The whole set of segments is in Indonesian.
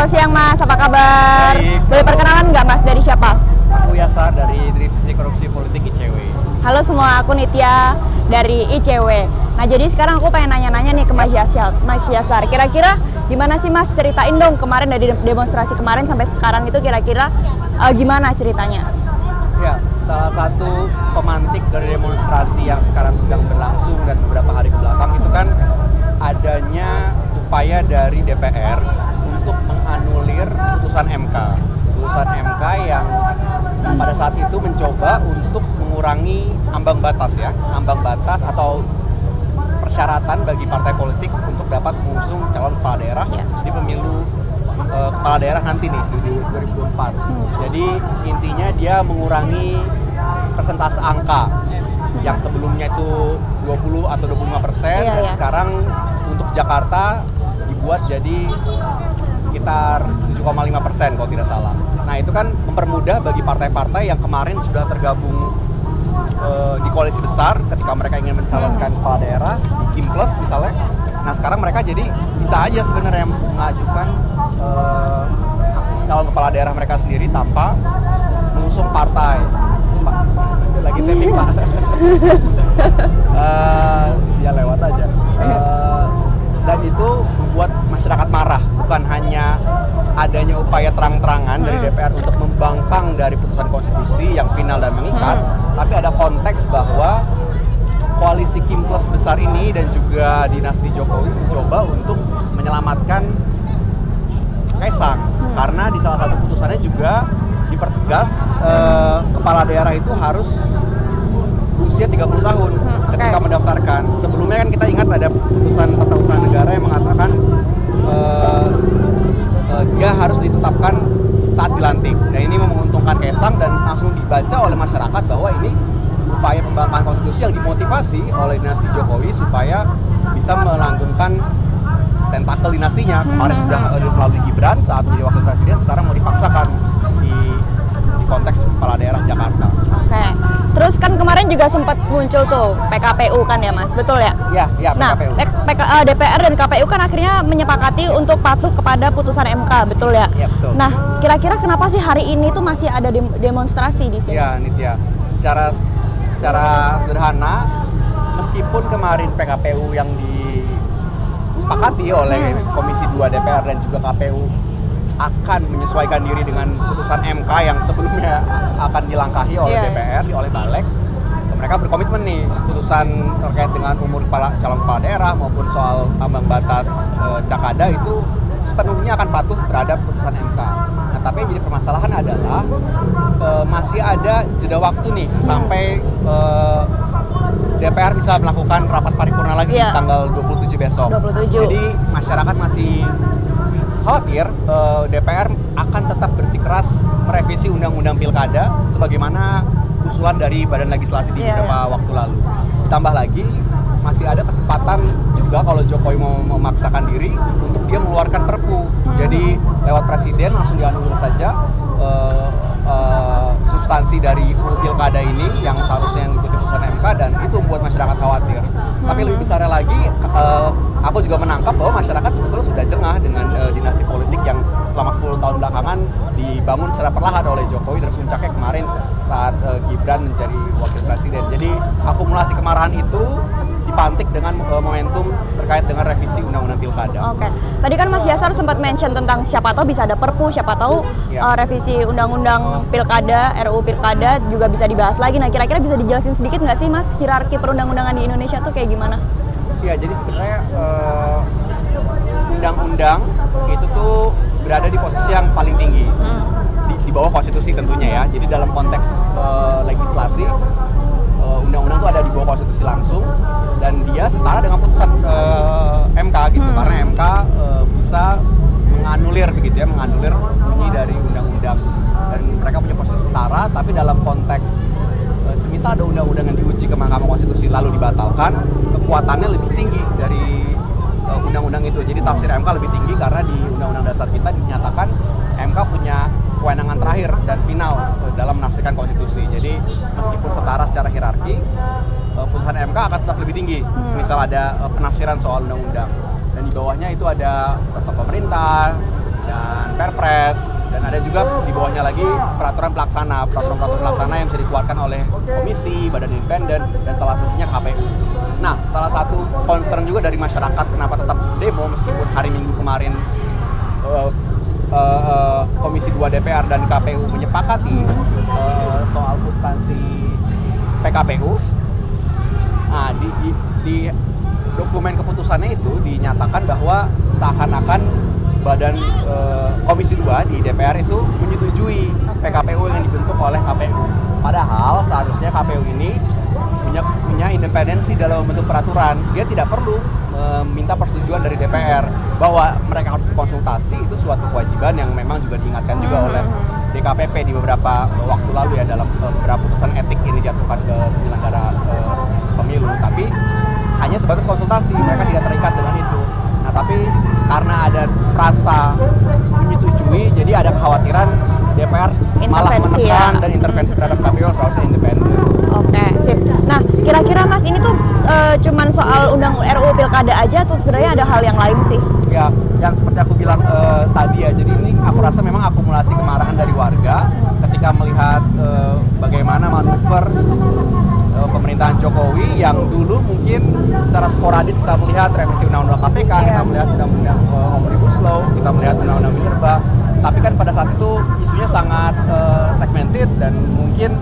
siang Mas, apa kabar? Baik. Boleh perkenalan nggak Mas, dari siapa? Aku Yasar dari Divisi Korupsi Politik ICW. Halo semua, aku Nitya dari ICW. Nah jadi sekarang aku pengen nanya-nanya nih ke Mas Yasar. Kira-kira gimana sih Mas, ceritain dong kemarin dari demonstrasi kemarin sampai sekarang itu kira-kira gimana ceritanya? Ya, salah satu pemantik dari demonstrasi yang sekarang sedang berlangsung dan beberapa hari ke belakang itu kan adanya upaya dari DPR untuk menganulir putusan MK. Putusan MK yang pada saat itu mencoba untuk mengurangi ambang batas atau persyaratan bagi partai politik untuk dapat mengusung calon kepala daerah di pemilu kepala daerah nanti nih di 2024. Jadi intinya dia mengurangi persentase angka yang sebelumnya itu 20 atau 25%, dan sekarang untuk Jakarta dibuat jadi sekitar 7,5% kalau tidak salah. Nah itu kan mempermudah bagi partai-partai yang kemarin sudah tergabung di koalisi besar ketika mereka ingin mencalonkan kepala daerah di Kimples misalnya. Nah sekarang mereka jadi bisa aja sebenarnya mengajukan calon kepala daerah mereka sendiri tanpa mengusung partai. Pak, lagi tapping Pak. Dia lewat aja. Dan itu membuat masyarakat marah, bukan hanya adanya upaya terang-terangan dari DPR untuk membangkang dari putusan konstitusi yang final dan mengikat, tapi ada konteks bahwa koalisi Kimples besar ini dan juga dinasti Jokowi mencoba untuk menyelamatkan Kaisang, karena di salah satu putusannya juga dipertegas kepala daerah itu harus berusia 30 tahun ketika mendaftarkan. Sebelumnya kan kita ingat ada putusan Tata Usaha Negara yang mengatakan dia harus ditetapkan saat dilantik. Dan ini menguntungkan Kaisang dan langsung dibaca oleh masyarakat bahwa ini upaya pembangkangan konstitusi yang dimotivasi oleh dinasti Jokowi supaya bisa melanggengkan tentakel dinastinya. Kemarin sudah melalui Gibran saat menjadi wakil presiden, sekarang mau dipaksakan di konteks kepala daerah Jakarta. Oke. Terus kan kemarin juga sempat muncul tuh PKPU kan ya Mas, betul ya? Ya, PKPU. Nah, DPR dan KPU kan akhirnya menyepakati untuk patuh kepada putusan MK, betul ya? Ya, betul. Nah, kira-kira kenapa sih hari ini tuh masih ada demonstrasi di sini? Ya, Nitya. Secara sederhana, meskipun kemarin PKPU yang disepakati oleh Komisi 2 DPR dan juga KPU akan menyesuaikan diri dengan putusan MK yang sebelumnya akan dilangkahi oleh DPR, oleh Balik. Mereka berkomitmen nih, putusan terkait dengan umur calon kepala daerah maupun soal ambang batas Cakada itu sepenuhnya akan patuh terhadap putusan MK. Nah, tapi yang jadi permasalahan adalah masih ada jeda waktu nih sampai DPR bisa melakukan rapat paripurna lagi di tanggal 27 besok. 27. Jadi masyarakat masih khawatir DPR akan tetap bersikeras merevisi Undang-Undang Pilkada sebagaimana usulan dari Badan Legislasi di beberapa waktu lalu. Ditambah lagi masih ada kesempatan juga kalau Jokowi mau memaksakan diri untuk dia mengeluarkan Perpu. Jadi lewat presiden langsung dianulir saja substansi dari Pilkada ini yang seharusnya mengikuti putusan MK, dan itu membuat masyarakat khawatir. Tapi lebih besarnya lagi, aku juga menangkap bahwa masyarakat sebetulnya sudah jengah dengan dinasti politik yang selama 10 tahun belakangan dibangun secara perlahan oleh Jokowi, dan puncaknya kemarin saat Gibran menjadi wakil presiden. Jadi akumulasi kemarahan itu dipantik dengan momentum terkait dengan revisi Undang-Undang Pilkada. Oke. Tadi kan Mas Yasar sempat mention tentang siapa tahu bisa ada Perpu, siapa tahu revisi Undang-Undang Pilkada, RUU Pilkada juga bisa dibahas lagi. Nah, kira-kira bisa dijelasin sedikit nggak sih Mas, hierarki perundang-undangan di Indonesia tuh kayak gimana? Ya, jadi sebenarnya undang-undang itu tuh berada di posisi yang paling tinggi di bawah konstitusi tentunya ya. Jadi dalam konteks legislasi, undang-undang itu ada di bawah konstitusi langsung, dan dia setara dengan putusan MK gitu, karena MK bisa menganulir begitu ya, menganulir bunyi dari undang-undang, dan mereka punya posisi setara. Tapi dalam konteks semisal ada undang-undang yang diuji ke Mahkamah Konstitusi lalu dibatalkan, kekuatannya lebih tinggi dari undang-undang itu. Jadi tafsir MK lebih tinggi karena di Undang-Undang Dasar kita dinyatakan MK punya kewenangan terakhir dan final dalam menafsirkan konstitusi. Jadi meskipun setara secara hierarki, putusan MK akan tetap lebih tinggi. Misal ada penafsiran soal undang-undang, dan di bawahnya itu ada pemerintah dan Perpres, dan ada juga di bawahnya lagi peraturan pelaksana yang bisa dikeluarkan oleh komisi, badan independen, dan salah satunya KPU. Nah, salah satu concern juga dari masyarakat kenapa tetap demo meskipun hari Minggu kemarin Komisi 2 DPR dan KPU menyepakati soal substansi PKPU. Nah, di dokumen keputusannya itu dinyatakan bahwa seakan-akan badan Komisi 2 di DPR itu menyetujui PKPU yang dibentuk oleh KPU. Padahal seharusnya KPU ini punya independensi dalam membentuk peraturan. Dia tidak perlu meminta persetujuan dari DPR. Bahwa mereka harus berkonsultasi itu suatu kewajiban yang memang juga diingatkan juga oleh DKPP di beberapa waktu lalu ya, dalam beberapa putusan etik ini dijatuhkan ke penyelenggara pemilu. Tapi hanya sebatas konsultasi, mereka tidak terikat dengan itu. Nah, tapi karena ada frasa menyetujui, jadi ada kekhawatiran DPR malah menekan dan intervensi terhadap KPU yang seharusnya independen. Oke, sip. Nah, kira-kira Mas ini tuh cuman soal undang RUU Pilkada aja atau sebenarnya ada hal yang lain sih? Ya, yang seperti aku bilang tadi ya, jadi ini aku rasa memang akumulasi kemarahan dari warga ketika melihat bagaimana manuver pemerintahan Jokowi yang dulu mungkin secara sporadis kita melihat revisi undang-undang KPK, kita melihat undang-undang Omnibus Law, kita melihat undang-undang Minerba, tapi kan pada saat itu isunya sangat segmented dan mungkin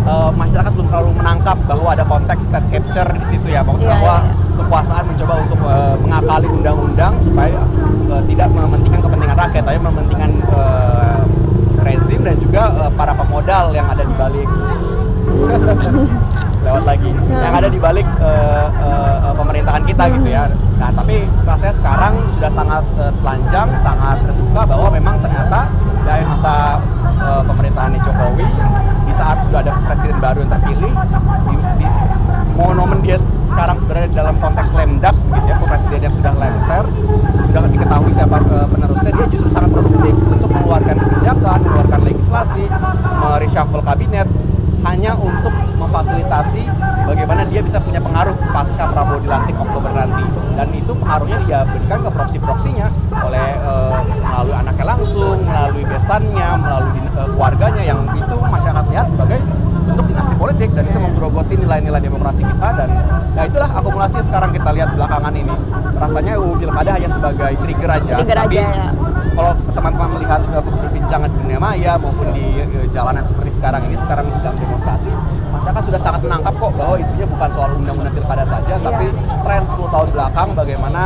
masyarakat belum terlalu menangkap bahwa ada konteks state capture di situ ya, bahwa kekuasaan mencoba untuk mengakali undang-undang supaya tidak mementingkan kepentingan rakyat, tapi mementingkan rezim dan juga para pemodal yang ada di balik lewat lagi yang ada di balik pemerintahan kita gitu ya. Nah, tapi rasanya sekarang sudah sangat telanjang, sangat terbuka bahwa memang ternyata dari masa pemerintahan Jokowi, di saat sudah ada presiden baru yang terpilih, di momen dia sekarang sebenarnya dalam konteks lemdak gitu ya, presiden yang sudah lengser, sudah diketahui siapa penerusnya, dia justru sangat produktif untuk mengeluarkan kebijakan, mengeluarkan legislasi, reshuffle kabinet, hanya untuk memfasilitasi bagaimana dia bisa punya pengaruh pasca Prabowo dilantik Oktober nanti. Dan itu pengaruhnya dia berikan ke proksi-proksinya oleh melalui anaknya langsung, melalui besannya, melalui keluarganya, yang itu masyarakat lihat sebagai bentuk dinasti politik dan itu menggerogoti nilai-nilai demokrasi kita. Dan ya itulah akumulasi sekarang kita lihat belakangan ini. Rasanya UU Pilkada hanya sebagai trigger aja. Tapi ya, kalau teman-teman melihat perbincangan di dunia maya maupun di jalanan seperti sekarang ini sedang demonstrasi, masyarakat sudah sangat menangkap kok bahwa isunya bukan soal undang-undang pilkada saja, tapi tren 10 tahun belakang bagaimana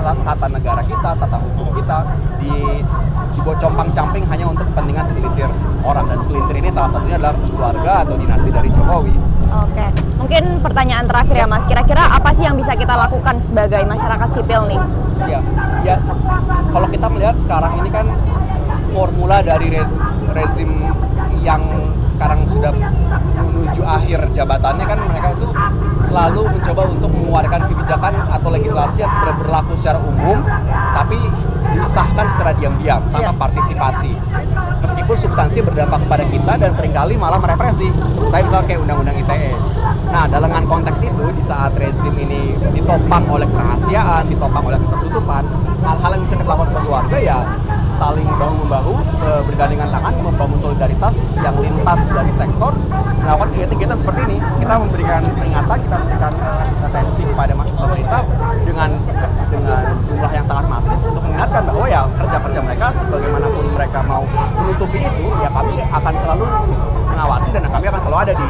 tata negara kita, tata hukum kita dibuat compang-camping hanya untuk kepentingan segelintir orang, dan segelintir ini salah satunya adalah keluarga atau dinasti dari Jokowi. Oke, mungkin pertanyaan terakhir ya Mas, kira-kira apa sih yang bisa kita lakukan sebagai masyarakat sipil nih? Ya, kalau kita melihat sekarang ini kan formula dari rezim yang sekarang sudah menuju akhir jabatannya kan, mereka itu selalu mencoba untuk mengeluarkan kebijakan atau legislasi yang sebenarnya berlaku secara umum, tapi disahkan secara diam-diam tanpa partisipasi. Meskipun substansi berdampak kepada kita dan seringkali malah merepresi. Saya misalnya kayak undang-undang ITE. Nah, dalam konteks itu, di saat rezim ini ditopang oleh kerahasiaan, ditopang oleh ketertutupan, hal-hal yang bisa kita lakukan sebagai warga ya saling bahu-membahu, bergandengan tangan, membangun solidaritas yang lintas dari sektor, melakukan kegiatan-kegiatan seperti ini. Kita memberikan peringatan, kita memberikan atensi kepada pemerintah dengan jumlah yang sangat masif untuk mengingatkan bahwa ya kerja-kerja mereka sebagaimanapun mereka mau menutupi itu, ya kami akan selalu mengawasi dan kami akan selalu ada di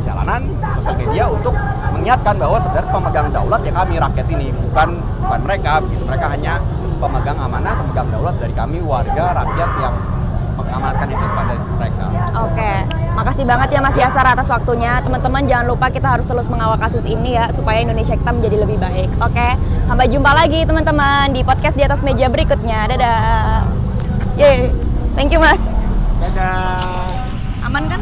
jalanan, sosial media untuk mengingatkan bahwa sebenarnya pemegang daulat ya kami rakyat ini, bukan mereka begitu. Mereka hanya pemegang amanah, pemegang daulat dari kami warga rakyat yang mengamanatkan itu kepada mereka. Oke, makasih banget ya Mas Yasar atas waktunya. Teman-teman jangan lupa kita harus terus mengawal kasus ini ya supaya Indonesia kita menjadi lebih baik. Oke, sampai jumpa lagi teman-teman di podcast di atas meja berikutnya. Dadah. Yeay, thank you Mas. Dadah. Aman kan?